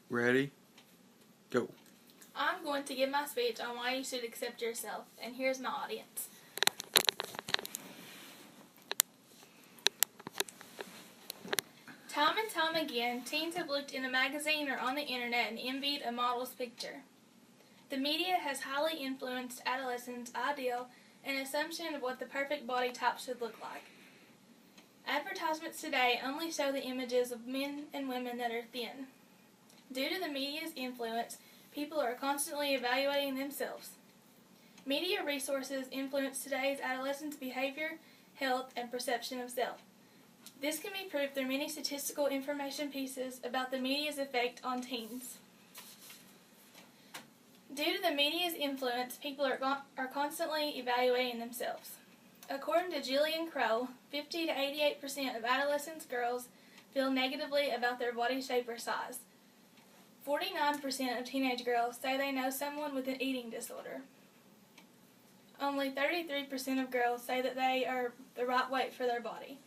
Ready? Go. I'm going to give my speech on why you should accept yourself, and here's my audience. Time and time again, teens have looked in a magazine or on the internet and envied a model's picture. The media has highly influenced adolescents' ideal and assumption of what the perfect body type should look like. Advertisements today only show the images of men and women that are thin. Due to the media's influence, people are constantly evaluating themselves. Media resources influence today's adolescents' behavior, health, and perception of self. This can be proved through many statistical information pieces about the media's effect on teens. Due to the media's influence, people are constantly evaluating themselves. According to Jillian Crow, 50 to 88% of adolescent girls feel negatively about their body shape or size. 49% of teenage girls say they know someone with an eating disorder. Only 33% of girls say that they are the right weight for their body.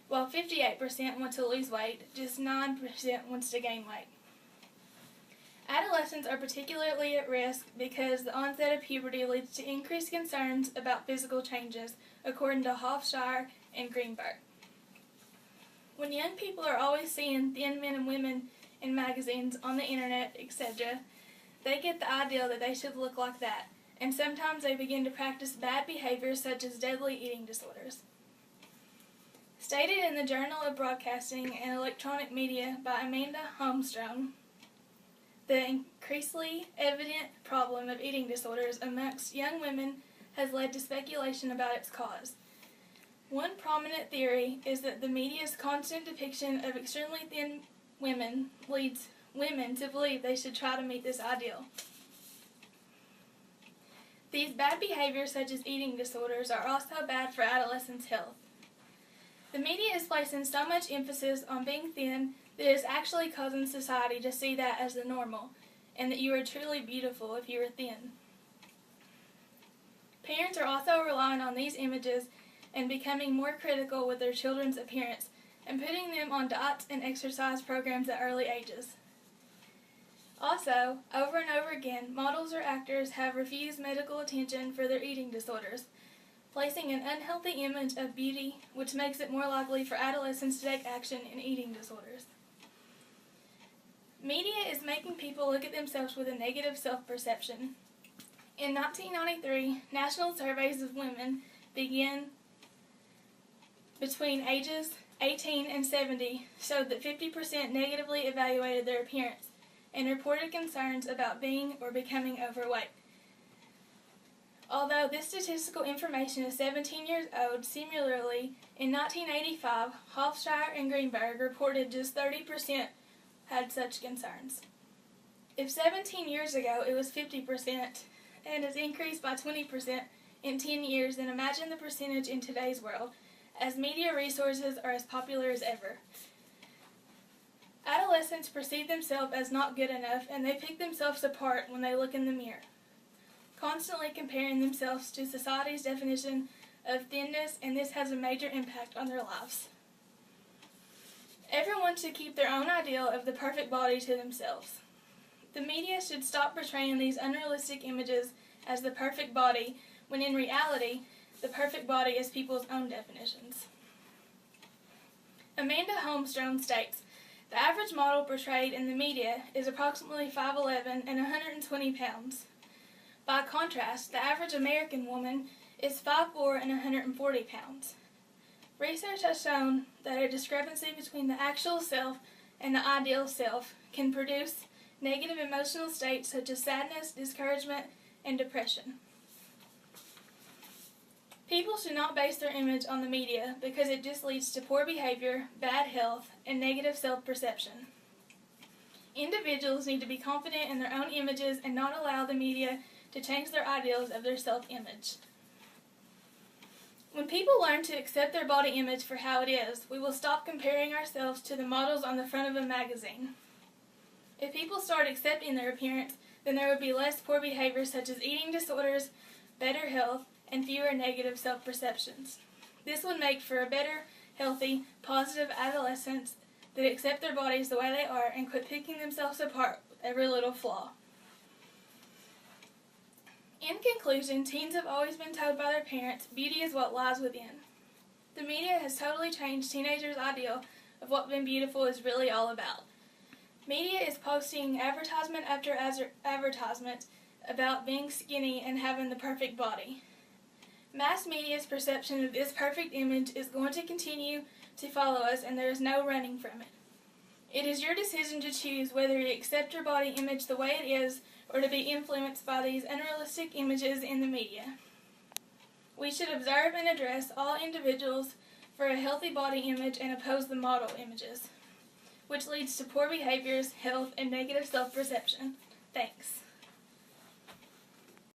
While 58% want to lose weight, just 9% wants to gain weight. Adolescents are particularly at risk because the onset of puberty leads to increased concerns about physical changes, according to Hofstra and Greenberg. When young people are always seeing thin men and women in magazines, on the internet, etc., they get the idea that they should look like that, and sometimes they begin to practice bad behaviors such as deadly eating disorders. Stated in the Journal of Broadcasting and Electronic Media by Amanda Holmstrom, the increasingly evident problem of eating disorders amongst young women has led to speculation about its cause. One prominent theory is that the media's constant depiction of extremely thin women leads women to believe they should try to meet this ideal. These bad behaviors, such as eating disorders, are also bad for adolescents' health. The media is placing so much emphasis on being thin that it is actually causing society to see that as the normal, and that you are truly beautiful if you are thin. Parents are also relying on these images and becoming more critical with their children's appearance and putting them on diets and exercise programs at early ages. Also, over and over again, models or actors have refused medical attention for their eating disorders, placing an unhealthy image of beauty, which makes it more likely for adolescents to take action in eating disorders. Media is making people look at themselves with a negative self-perception. In 1993, national surveys of women began between ages 18 and 70 showed that 50% negatively evaluated their appearance and reported concerns about being or becoming overweight. Although this statistical information is 17 years old, similarly, in 1985, Hofstra and Greenberg reported just 30% had such concerns. If 17 years ago it was 50% and has increased by 20% in 10 years, then imagine the percentage in today's world, as media resources are as popular as ever. Adolescents perceive themselves as not good enough, and they pick themselves apart when they look in the mirror, constantly comparing themselves to society's definition of thinness, and this has a major impact on their lives. Everyone should keep their own ideal of the perfect body to themselves. The media should stop portraying these unrealistic images as the perfect body, when in reality, the perfect body is people's own definitions. Amanda Holmstrom states, the average model portrayed in the media is approximately 5'11" and 120 pounds. By contrast, the average American woman is 5'4" and 140 pounds. Research has shown that a discrepancy between the actual self and the ideal self can produce negative emotional states such as sadness, discouragement, and depression. People should not base their image on the media because it just leads to poor behavior, bad health, and negative self-perception. Individuals need to be confident in their own images and not allow the media to change their ideals of their self-image. When people learn to accept their body image for how it is, we will stop comparing ourselves to the models on the front of a magazine. If people start accepting their appearance, then there would be less poor behavior such as eating disorders, better health, and fewer negative self-perceptions. This would make for a better, healthy, positive adolescence that accept their bodies the way they are and quit picking themselves apart with every little flaw. In conclusion, teens have always been told by their parents, beauty is what lies within. The media has totally changed teenagers' ideal of what being beautiful is really all about. Media is posting advertisement after advertisement about being skinny and having the perfect body. Mass media's perception of this perfect image is going to continue to follow us, and there is no running from it. It is your decision to choose whether you accept your body image the way it is or to be influenced by these unrealistic images in the media. We should observe and address all individuals for a healthy body image and oppose the model images, which leads to poor behaviors, health, and negative self-perception. Thanks.